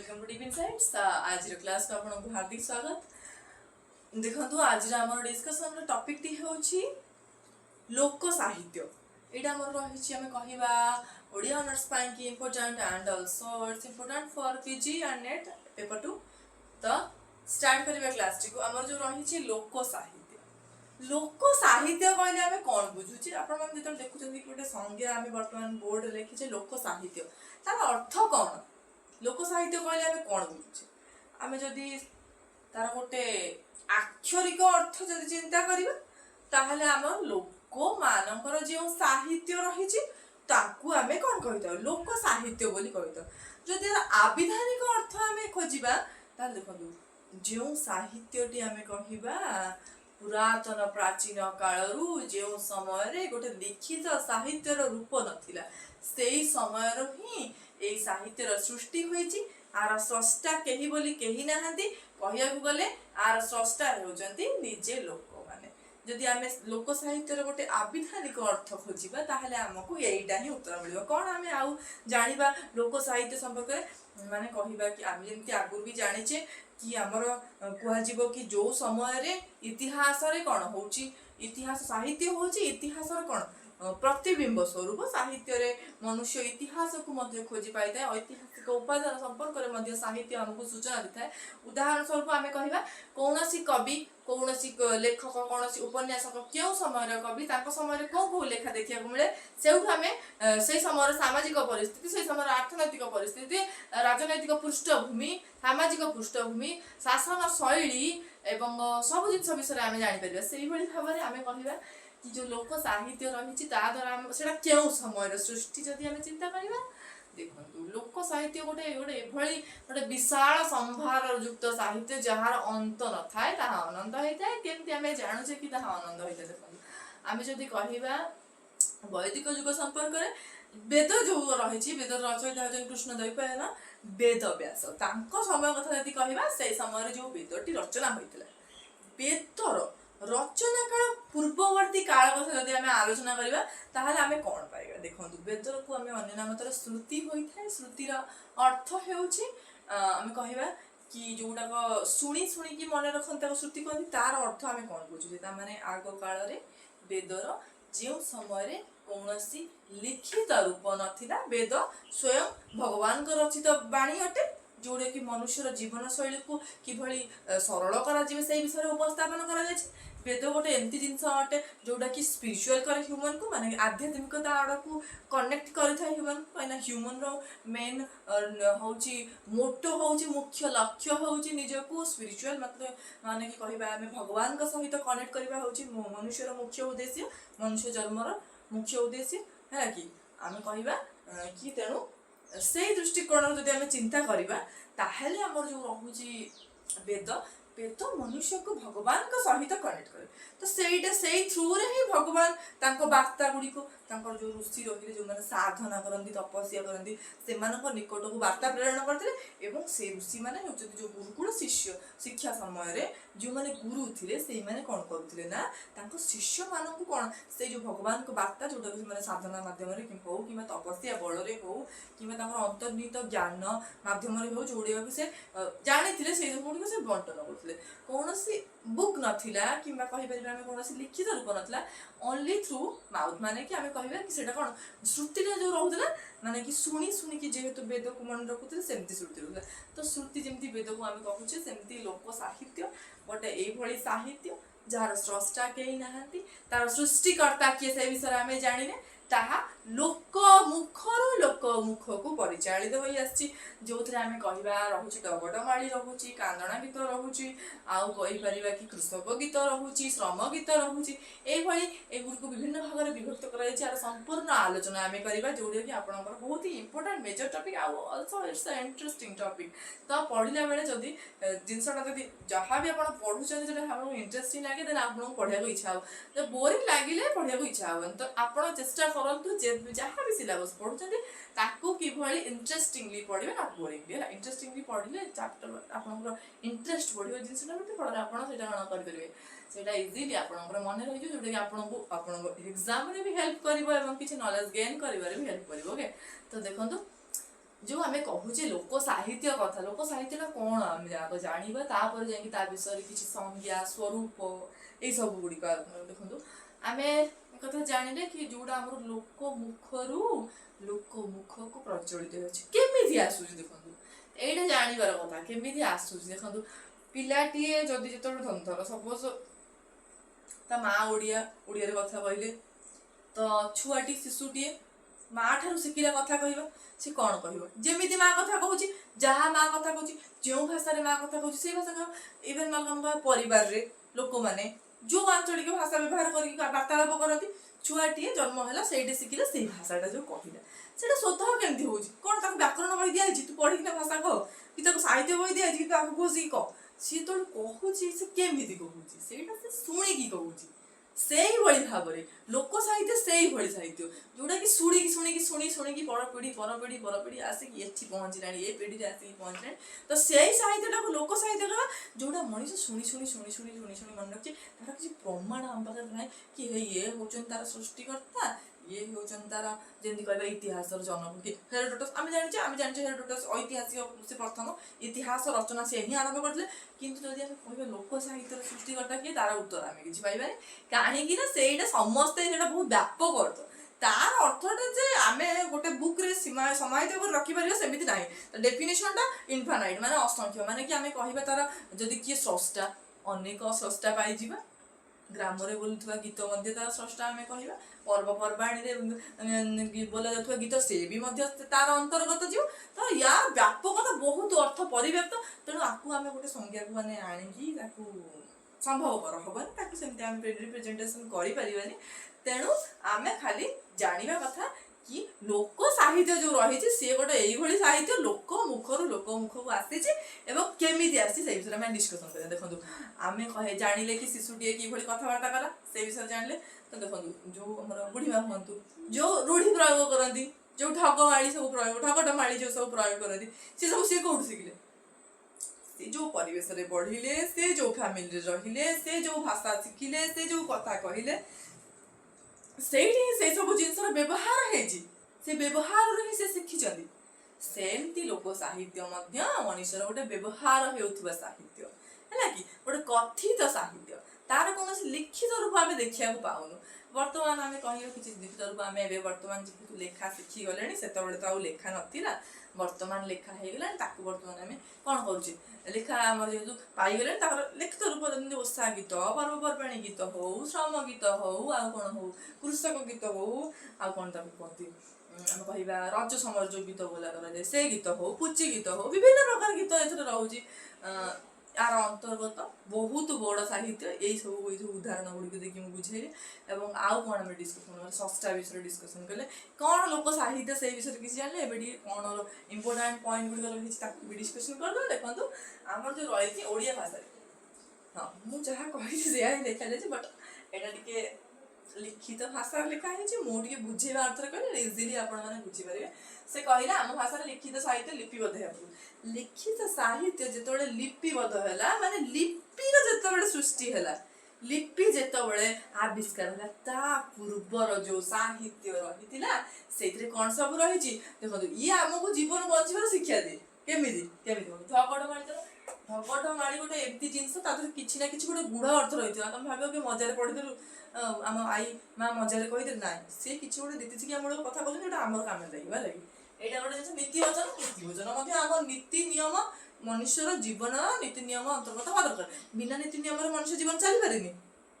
Welcome to deep insights. आज class को आपको हार्दिक स्वागत। देखो आज आम डिस्कसन टॉपिक टी होची लोक साहित्य। एटा हमर रहिछि हमें कहिबा ओडिया ऑनर्स पाई की important and also it's important for PG and net paper 2। तो स्टार्ट करिबा क्लास टी को हमर जो रहिछि लोक साहित्य। लोक साहित्य कहले हमें कोन बुझुछि आपण मन जेतल देखुछन कि गोटे संज्ञा हमें वर्तमान बोर्ड लिखिछे लोक साहित्य तार अर्थ कोन। लोक साहित्य कहले हमें कौन बुझुचे आमे जदि तार गोटे आक्षरिक अर्थ जदि चिंता करिबा ताहले हमर लोक मानकर जे साहित्य रहिछि ताकू आमे कोन कहितो लोक साहित्य बोली कहितो। जदि आविधानिक अर्थ आमे खोजिबा ताहले देखो जे साहित्यटी आमे कहिबा पुरातन प्राचीन कालरू जे समय रे गोटे लिखित साहित्यर रूप नथिला सेई समय रो ही ए साहित्यर सृष्टि होईची। आर स्रष्टा केही बोली केही नाहंती कहियाकू गले आर स्रष्टा हेउचंती निजे लोक माने। जदि आमे लोक साहित्यर गोटे आविधानिक अर्थ खोजिबा ताहले हमकू एईटा ही उत्तर मिलिबो। कोन आमे आउ जानिबा लोक साहित्य संपर्क रे माने कहिबा कि आमे जेंति आगु भी जानिचे कि हमर कुहाजिबो कि जो समय रे इतिहास रे कोन होउची इतिहास साहित्य होउची इतिहास रे कोन प्रतिबिंब स्वरूप साहित्य रे मनुष्य इतिहास को मध्य खोजी पाई थाए। ऐतिहासिक उपादान संपर्क रे मध्य साहित्य हमको सूचना दिथाए। उदाहरण स्वरूप आमे कहिबा कोनोसी कवि कोनोसी लेखक कोनोसी उपन्यासक केउ समय रे कवि ताको समय रे को लेखा देखिया को मिले सेउठ हमें से समय रे सामाजिक परिस्थिति से समय रे अर्थनैतिक परिस्थिति राजनैतिक पृष्ठभूमि सामाजिक पृष्ठभूमि शासन शैली एवं सब जिंस विषय आमे जानि परिबा। सेही भली भाबरे आमे कहिबा कि जो लोक साहित्य रही द्वारा सेटा क्यों समय सृष्टि जदि आम चिंता करवा देखो लोक साहित्य गोटे गोटे एभली गोटे विशाल संभार युक्त साहित्य जार अंत न थाए ताहा आनंद होता है। केमती आम जानूचे कि ताहा आनंद होता है देखो आम जदि कहवा वैदिक युग संपर्क में वेद जो रही वेद रचयिता होती कृष्णद्वैपायन वेद व्यास समय कथा जदि कहवा से समय जो वेदटी रचना होता वेदर रचना काल पूर्ववर्ती काल कथा जदि आमे आलोचना करिबा ताहाले आमे कोन पाइबा देखंतु वेदर को आमे अन्य नाम तर श्रुति होइथाय। श्रुतिर अर्थ हेउची आमे कहिबा कि जोटा को सुनी सुनी कि मन रखन श्रुति कहती तार अर्थ आमे कोन बुझुचे ता माने आग काल रे वेदर जे समय रे कोनोसी लिखित रूप नथिला वेद स्वयं भगवान को रचित वाणी अटे जोड़े कि मनुष्यर जीवन शैली को किभली सरल करा जिवे से विषय उपस्थापन करा जाय। वेद गोटे एमती जिनस अटे जोटा कि स्पिरिचुअल करे ह्यूमन को माने आध्यात्मिकता आड़ को कनेक्ट करिथा ह्यूमन को कहिना ह्यूमन रो मेन होची मोटो होची मुख्य लक्ष्य होची निज को स्पिरिचुअल मतलब माने कि कहिबा हमें भगवान का सहित कनेक्ट करिबा होची मनुष्यर मुख्य उद्देश्य मनुष्य जन्मर मुख्य उद्देश्य है कि आमे कहिबा कि तेनु से दृष्टिकोण जदि आमे चिंता करिबा ताहेले हमर जो रहुची वेद वेद मनुष्य को भगवान का सहित कनेक्ट करे तो सेटा से थ्रू रे ही भगवान तांको वार्ता गुडी को तांकर जो ऋषि रहिले जो माने साधना करंती तपस्या करंती से मानको निकट को वार्ता प्रेरण करथिले एवं से ऋषि माने होचति जो गुरुकुल शिष्य शिक्षा समय रे जो माने गुरु थिले से माने कोन करथिले ना तांको शिष्य मानको कोन से जो भगवान को वार्ता जोटा कि माने साधना माध्यम रे कि हो कि तपस्या बल रे हो कि तांकर अंतर्निहित ज्ञान माध्यम रे हो जोड़िया कि से जानि थिले से गुडी को से बंटन करथिले कोनोसी बुक नथिला किंबा कहि परिबा हम कोनोसी लिखित रूप नथिला ओनली थ्रू माउथ माने कि हमें कहबा कि सेटा कोन श्रुति रे जो रहउतला माने कि सुनी सुनी कि जेहेतु वेद को मन रखुतले सेमती श्रुति रहउतला तो श्रुति जेमती वेद को हमें कहूचे सेमती लोक साहित्य गोटे एई भली साहित्य जार स्रष्टा केही नाहंती तार सृष्टिकर्ता किए से विषय हमें जानिने ताहा लोक मुख को परिचालित होई आछि जोथरे आमे कहिबा रहुची डगडमाळी रहुची कांदणा गीत रहुची आउ कहि परिबा कि कृषक गीत रहुची श्रम गीत रहुची एई भली एगुर को विभिन्न भाग रे विभक्त करा जाय आर संपूर्ण आलोचना आमे करिबा जोडे कि आपनकर बहुत ही इंपोर्टेंट मेजर टॉपिक आउ also it's a interesting topic तो पढिला बेले जदी जिंसटा जदी जहा भी आपण पढुछन जेटा आपन इंटरेस्टिंग लागे देन आपन पढिया को इच्छा हो तो बोरिंग लागिले पढिया को इच्छा हो तो आपण चेष्टा करंतु जे जहा भी सिलेबस पढुछन ताकू किभली इंटरेस्टिंगली पढिबे ना बोरिंगली है इंटरेस्टिंगली पढिले चैप्टर आपनकर इंटरेस्ट बढ़ियो जिंसटा मते पढले आपण सेटा गण कर परिबे सेटा इजीली आपनकर मन रहि जो जोटा कि आपनको एग्जाम रे भी हेल्प करिवो एवं किछि नॉलेज गेन करिवारे भी हेल्प करिवो ओके। तो देखंतु जो आम कहूचे लोक साहित्य कथा लोक साहित्य कौन आम जाना तापर जा विषय किसी संज्ञा स्वरूप ये सब गुड़िक देखो आम कथा जानिले कि जोड़ा आम लोक मुखरू लोक मुख को प्रचलित होमी आसूँ देखो यहीटा जानवर कथा केमी आसूँ देखो पिलाटीए जदि जो धर सपोज ता माँ ओडिया कथा कहले तो छुआटी शिशुटीए माँ ठार शिखला कथा कह सी कौन कह जमी माँ कथा कहूँ जहाँ माँ कथा कहूँ जो भाषा माँ कथा कहूँ से भाषा कह इवेन परिवार लोक मैंने जो आंचलिक भाषा व्यवहार कर वार्तालाप करती छुआटीए जन्म है से शिखिले से भाषाटा जो कहला से स्वतः केमती हो कौन तक व्याकरण बही दिखाई तू पढ़िकिना भाषा कह कि साहित्य बही दिखाई कि आगे घोषिकी कह सी तो कहूँ से केमी कहूँ से शुणिकी कहूँ से भाव में लोक साहित्य से साहित्य जोटा कि शुणिकी शुणिकी शुणी शुणिकी पर पीढ़ी आसिक ये पहुँचला ये पीढ़ी आसिक पहुँचला तो से साहित्य को लोक साहित्य कह जोटा मनीष शुणी शुणी शुणी शुणी शुणी शुणी मन रखिए तार किसी प्रमाण आम पाखे ना कि ये हूँ तार सृष्टिकर्ता ये हूँ तार जमी कह इतिहास जन्म हेरोडोटस आम जाने हेरोडोटस ऐतिहासिक से प्रथम इतिहास रचना से ही आरंभ करते किंतु जदि आम कह लोक साहित्य सृष्टिकर्ता किए तार उत्तर आम कि पाइबा कहीं से समस्ते बहुत व्यापक अर्थ तार अर्थटा जे आम गोटे बुक्रे समाहित कर रखिपर सेमती ना डेफिनेशनटा इनफानाइट माने असंख्य माने कि आम कह तार जदि किए स्रष्टा अनेक स्रष्टा पाई ग्रामरे बोलुवा गीत तार स्रष्टा आम कह पर्वपर्वाणी बोला जाता गीत से भी तार अंतर्गत जीव तो या व्यापकता बहुत अर्थ परिव्याप्त तेणु आपको आम गोटे संज्ञा को मैंने आणिकी संभवपर हेनी सेमती आम रिप्रेजेंटेशन करें तेणु आम खाली जाना कथा कि लोक साहित्य जो रही सी गोटे यही साहित्य लोक मुखर को आसी केमी आसी से विषय में डिस्कसन करें देखो आम कहे जानिले कि शिशुटीए कि कथबार्ता कला से विषय जानले तो देखो जो आम बुढ़ीमा हूँ जो रूढ़ी प्रयोग करती जो ठगमाड़ी सब प्रयोग ठगटमाड़ी जो सब प्रयोग करती सी सब सी कौट शिखिले से जो परिवेश रे बढ़िले से जो फैमिली रहिले से जो भाषा शिखिले से जो कथा कहले से सब जिनस व्यवहार से व्यवहार ही से शिखिं सेमती लोक साहित्य मनुष्यर गोटे व्यवहार होता साहित्य है कि गोटे कथित साहित्य तार कौन लिखित रूप आम देखा पाऊनु बर्तमान आम कह कि लिखित रूप आम बर्तमान जेहतु लेखा शिखी गले से तो लेखा नाला बर्तमान लेखा हो गला बर्तमान आम कौन करुचे लेखा आम जेहतु पाईगले लिखित रूप जमी ओषा गीत पर्वपर्वाणी गीत हो श्रम गीत हो आ कौन हो कृषक गीत हो आ कौन कहती आम कह रज समय जो गीत बोला कराए से गीत हो पुची गीत हो विभिन्न प्रकार गीत ए रोचे यार अंतर्गत बहुत बड़ साहित्य यही सब उदाहरण गुड़िक देखिए बुझे और आउ कौन आम डिस्कसन षष्ठा विषय डिस्कसन कले कौन लोक साहित्य से विषय किसी जानले एवं कौन इंपोर्टाट पॉइंट गुड़िक रही भी डिस्कसन कर देखो आम जो रही ओडिया भाषा हाँ मुझे कही देखा जाए बट यहाँ लिखित भाषा लिखाई मुझे बुझेवा अर्थ कह इजिली आपने बुझीपारे से कहला आम भाषा लिखित साहित्य लिपिबद्ध है लिखित साहित्य जो लिपिबद्ध है माने लिपिर जो सृष्टि है लिपि जिते आविष्कार है पूर्वर जो साहित्य रही से कौन सब रही देखो ये आमको जीवन बचार शिक्षा दिए केमी ढगटमाड़ी गोटे एमती जिनस किसी ना कि गोटे गुढ़ अर्थ रही है तुम भाव कि मजार पढ़ी आम आई माँ मजार कही ना सी कि गोटे नीतिशिक्षामूलक कथा कहते आमर काम लगे यहाँ गोटे जिन नीतिवचन आम नीति नियम मनुष्यर जीवन नीति नियम अंतर्गत हवा दरकार बिना नीति नियम मनुष्य जीवन चली पारे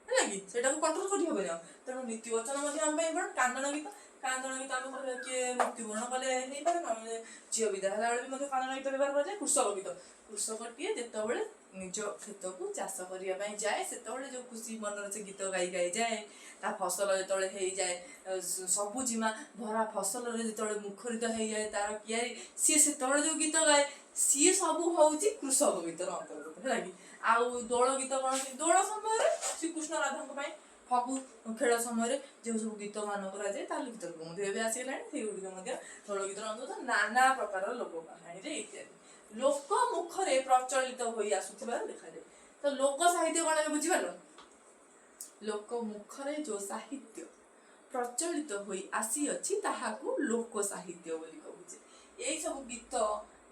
है कि कंट्रोल करहबनी तेणु नीतिवचन इम्पोर्टेंट कांदन गीत आम किए मृत्युवरण कले नहीं पारे झील विदा है कांदन गीत व्यवहार कराए कृषक गीत कृषकटीए जिते निज खेत को चाष करने जाए से जो खुशी मन से गीत गाई जाए ता फसल जो हो जाए सबुजिमा भरा फसल जो मुखरित हो जाए तार कियारी सी से जो गीत गाए सी सब हूँ कृषक गीतर अंतर्गत है कि आउ दोल गीत कौन दोल समय श्रीकृष्ण राधा फगु खेल समय जो सब गीत मान कराए गीत आसगला से गुड़िक दोल गीतर अंतर्गत नाना प्रकार लोक कहानी इत्यादि लोक मुखरे प्रचलित हो आसुथिबार देखा जाए तो लोक साहित्य कौन बुझीपार लोक मुखरे जो साहित्य प्रचलित हो आसी अच्छी ताहाकू लोक साहित्य बोली कहूचे ଏଇ ସବୁ ଗୀତ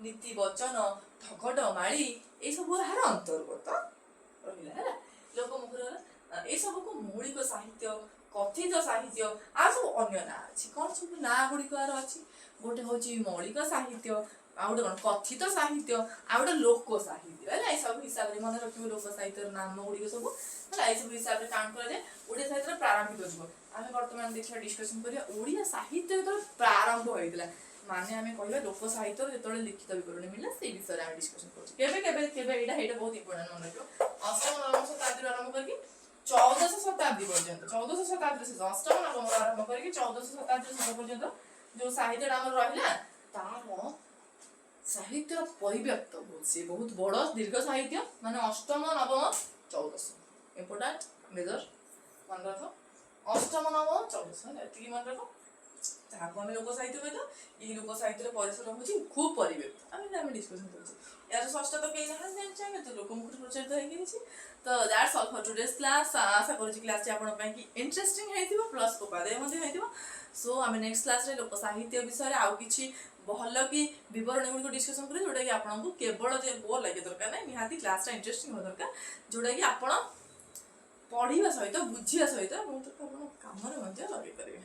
नीति वचन ଠଗଡ ମାଳି ଏଇ ସବୁ ଏହାର ଅନ୍ତର୍ଗତ ରହିଲା ହେଲା। ଲୋକମୁଖର ଏଇ ସବୁକୁ ମୌଳିକ ସାହିତ୍ୟ कथित साहित्य आ सब अन्य ना अच्छी कौन सब ना गुड़िक अच्छी गोटे हूँ मौलिक साहित्य आ गए कौन कथित साहित्य आ गए लोक साहित्य है सब हिसाब से मन रखिए लोक साहित्य नाम गुड़िक सब है सब हिसाब से काउंट कर ओडिया साहित्य प्रारंभिक जीव आम बर्तमान देखा डिस्कसन करिया ओडिया साहित्य जो प्रारंभ होता माने आम कह लोक साहित्य जो लिखित विवरण मिला से विषय में डिस्कसन कर बहुत इंपोर्टेंट मन रखियो अष्टम नवम शताब्दी आरंभ करके 1400 शताब्दी पर्यंत 1400 शताब्दी से अष्टम नवम आरंभ करके 1400 शताब्दी शेष पर्यंत जो साहित्य आम रहा तार साहित्य परिव्याप्त बहुत बड़ दीर्घ साहित्य माने अष्टम नवम 1400 इंपोर्टेंट मेजर मन रख अष्टम नवम 1400 एति मन रख ताको हम लोक साहित्य कहतो ई लोक साहित्य परिसर होची खूब परिव्याप्त आम डिस्कशन करछि यार षष्ठ तो कहीं ना जाने तो लोक मुख प्रचलित हो गई तो that's all for today's class आशा करूँ क्लास आपण की इंटरेस्टिंग होइथिबो प्लस उपादेय मध्ये होइथिबो सो आम नेक्स्ट क्लास रे लोक साहित्य विषय आउ किछि भल कि विवरण गुड़िक डिस्कसन करें जोटा कि आपको केवल बोर लगे दरकार ना निहाती क्लास इंटरेस्टिंग हो दरकार जोटा कि आप पढ़ा सहित बुझा सहित बहुत कम लगे पारे।